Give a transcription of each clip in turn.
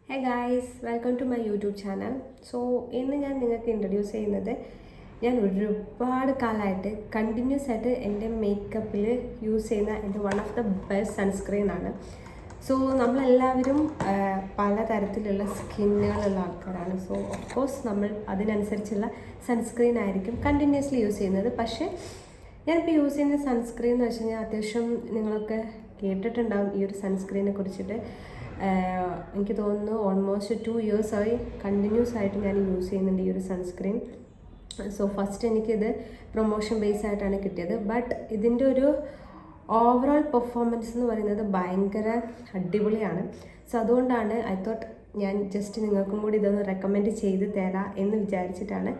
Hey guys, welcome to my YouTube channel. So ഇന്ന് ഞാൻ നിങ്ങൾക്ക് ഇൻട്രൊഡ്യൂസ് ചെയ്യുന്നത് ഞാൻ ഒരുപാട് കാലമായിട്ട് കണ്ടിന്യൂസ് ആയിട്ട് എൻ്റെ മേക്കപ്പിൽ യൂസ് ചെയ്യുന്ന എൻ്റെ വൺ ഓഫ് ദ ബെസ്റ്റ് സൺസ്ക്രീനാണ്. സോ നമ്മളെല്ലാവരും പലതരത്തിലുള്ള സ്കിന്നുകളുള്ള ആൾക്കാരാണ്. സോ ഓഫ് കോഴ്സ് നമ്മൾ അതിനനുസരിച്ചുള്ള സൺസ്ക്രീൻ ആയിരിക്കും കണ്ടിന്യൂസ്ലി യൂസ് ചെയ്യുന്നത്. പക്ഷേ ഞാനിപ്പോൾ യൂസ് ചെയ്യുന്ന സൺസ്ക്രീൻ എന്ന് വെച്ച് കഴിഞ്ഞാൽ അത്യാവശ്യം നിങ്ങളൊക്കെ കേട്ടിട്ടുണ്ടാകും ഈ ഒരു സൺസ്ക്രീനെ കുറിച്ചിട്ട്. എനിക്ക് തോന്നുന്നു ഓൾമോസ്റ്റ് 2 ഇയേഴ്സായി കണ്ടിന്യൂസ് ആയിട്ട് ഞാൻ യൂസ് ചെയ്യുന്നുണ്ട് ഈ ഒരു സൺസ്ക്രീൻ. സോ ഫസ്റ്റ് എനിക്കിത് പ്രൊമോഷൻ ബേസ് ആയിട്ടാണ് കിട്ടിയത്. ബട്ട് ഇതിൻ്റെ ഒരു ഓവറോൾ പെർഫോമൻസ് എന്ന് പറയുന്നത് ഭയങ്കര അടിപൊളിയാണ്. സോ അതുകൊണ്ടാണ് ഐ തോട്ട് ഞാൻ ജസ്റ്റ് നിങ്ങൾക്കും കൂടി ഇതൊന്ന് റെക്കമെൻഡ് ചെയ്ത് തരാം എന്ന് വിചാരിച്ചിട്ടാണ്.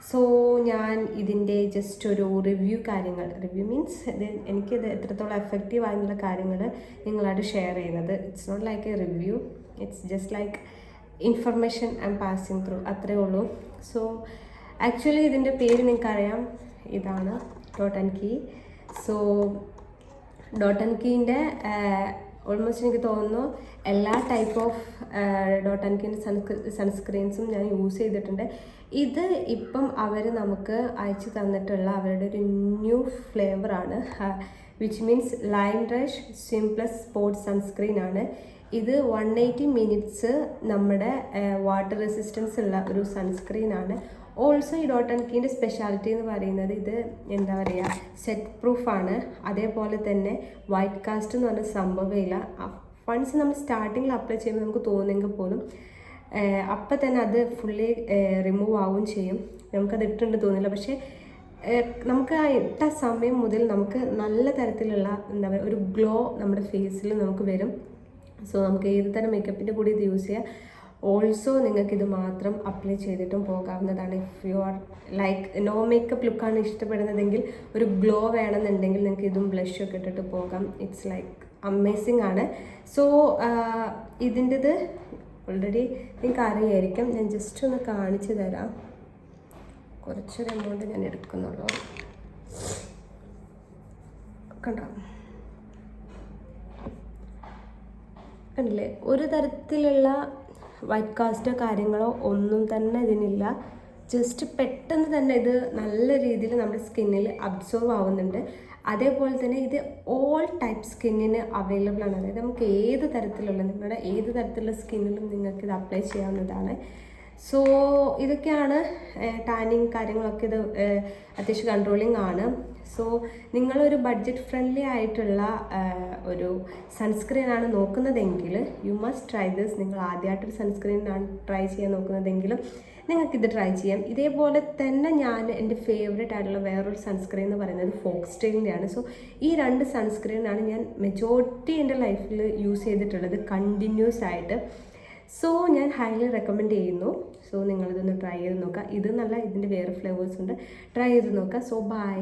സോ ഞാൻ ഇതിൻ്റെ ജസ്റ്റ് ഒരു റിവ്യൂ മീൻസ് എനിക്കിത് എത്രത്തോളം എഫക്റ്റീവ് ആയിട്ടുള്ള കാര്യങ്ങൾ നിങ്ങളായിട്ട് ഷെയർ ചെയ്യുന്നത്. It's not like a review, it's just like information I'm passing through, അത്രേ ഉള്ളൂ. സോ ആക്ച്വലി ഇതിൻ്റെ പേര് നിങ്ങൾക്കറിയാം, ഇതാണ് dot and key. So dot and കീൻ്റെ ഓൾമോസ്റ്റ് എനിക്ക് തോന്നുന്നു എല്ലാ ടൈപ്പ് ഓഫ് ഡോട്ട് ആൻഡ് കീൻ്റെ സൺസ്ക്രീൻസും ഞാൻ യൂസ് ചെയ്തിട്ടുണ്ട്. ഇത് ഇപ്പം അവർ നമുക്ക് അയച്ചു തന്നിട്ടുള്ള അവരുടെ ഒരു ന്യൂ ഫ്ലേവറാണ്, which means lime rush simples sports sunscreen ആണ്. ഇത് 180 മിനിറ്റ്സ് നമ്മുടെ വാട്ടർ റെസിസ്റ്റൻസ് ഉള്ള ഒരു സൺസ്ക്രീനാണ്. ഓൾസോ ഈ ഡോട്ട് ആൻഡ് കീൻ്റെ സ്പെഷ്യാലിറ്റി എന്ന് പറയുന്നത് ഇത് എന്താ പറയുക, സെറ്റ് പ്രൂഫാണ്. അതേപോലെ തന്നെ വൈറ്റ് കാസ്റ്റ് എന്ന് പറഞ്ഞ സംഭവമില്ല. വൺസ് നമ്മൾ സ്റ്റാർട്ടിങ്ങിൽ അപ്ലൈ ചെയ്യുമ്പോൾ നമുക്ക് തോന്നുമെങ്കിൽ പോലും അപ്പം തന്നെ അത് ഫുള്ളി റിമൂവ് ആവുകയും ചെയ്യും. നമുക്കത് ഇട്ടുണ്ട് തോന്നില്ല. പക്ഷേ നമുക്ക് ആ ഇട്ട സമയം മുതൽ നമുക്ക് നല്ല തരത്തിലുള്ള എന്താ പറയുക ഒരു ഗ്ലോ നമ്മുടെ ഫേസിൽ നമുക്ക് വരും. സോ നമുക്ക് ഏത് തരം മേക്കപ്പിൻ്റെ കൂടി ഇത് യൂസ് ചെയ്യാം. ഓൾസോ നിങ്ങൾക്കിത് മാത്രം അപ്ലൈ ചെയ്തിട്ടും പോകാവുന്നതാണ്. If you are like no makeup ലുക്കാണ് ഇഷ്ടപ്പെടുന്നതെങ്കിൽ, ഒരു ഗ്ലോ വേണമെന്നുണ്ടെങ്കിൽ നിങ്ങൾക്ക് ഇതും ബ്ലഷൊക്കെ ഇട്ടിട്ട് പോകാം. ഇറ്റ്സ് ലൈക്ക് അമേസിങ് ആണ്. സോ ഇതിൻ്റെത് ഓൾറെഡി നിങ്ങൾക്ക് അറിയായിരിക്കും. ഞാൻ ജസ്റ്റ് ഒന്ന് കാണിച്ചു തരാം. കുറച്ചൊരു എമൗണ്ട് ഞാൻ എടുക്കുന്നുള്ളൂ, കണ്ടോ, കണ്ടില്ലേ? ഒരു തരത്തിലുള്ള വൈറ്റ് കാസ്റ്റോ കാര്യങ്ങളോ ഒന്നും തന്നെ ഇതിനില്ല. ജസ്റ്റ് പെട്ടെന്ന് തന്നെ ഇത് നല്ല രീതിയിൽ നമ്മുടെ സ്കിന്നിൽ അബ്സോർവ് ആവുന്നുണ്ട്. അതേപോലെ തന്നെ ഇത് ഓൾ ടൈപ്പ് സ്കിന്നിന് അവൈലബിൾ ആണ്. അതായത് നമുക്ക് ഏത് തരത്തിലുള്ള നിങ്ങളുടെ ഏത് തരത്തിലുള്ള സ്കിന്നിലും നിങ്ങൾക്ക് ഇത് അപ്ലൈ ചെയ്യാവുന്നതാണ്. സോ ഇതൊക്കെയാണ് ടാനിങ് കാര്യങ്ങളൊക്കെ. ഇത് അത്യാവശ്യം കൺട്രോളിങ് ആണ്. സോ നിങ്ങളൊരു ബഡ്ജറ്റ് ഫ്രണ്ട്ലി ആയിട്ടുള്ള ഒരു സൺസ്ക്രീനാണ് നോക്കുന്നതെങ്കിൽ യു മസ്റ്റ് ട്രൈ ദിസ്. നിങ്ങൾ ആദ്യമായിട്ടൊരു സൺസ്ക്രീനാണ് ട്രൈ ചെയ്യാൻ നോക്കുന്നതെങ്കിലും നിങ്ങൾക്കിത് ട്രൈ ചെയ്യാം. ഇതേപോലെ തന്നെ ഞാൻ എൻ്റെ ഫേവറേറ്റ് ആയിട്ടുള്ള വേറൊരു സൺസ്ക്രീൻ എന്ന് പറയുന്നത് ഫോക്സ്റ്റൈലിൻ്റെയാണ്. സോ ഈ 2 സൺസ്ക്രീനാണ് ഞാൻ മെജോറിറ്റി എൻ്റെ ലൈഫിൽ യൂസ് ചെയ്തിട്ടുള്ളത് കണ്ടിന്യൂസ് ആയിട്ട്. സോ ഞാൻ ഹൈലി റെക്കമെൻഡ് ചെയ്യുന്നു. സോ നിങ്ങളിതൊന്ന് ട്രൈ ചെയ്ത് നോക്കുക. ഇത് നല്ല ഇതിൻ്റെ വേറെ ഫ്ലേവേഴ്സ് ഉണ്ട്, ട്രൈ ചെയ്ത് നോക്കുക. So by.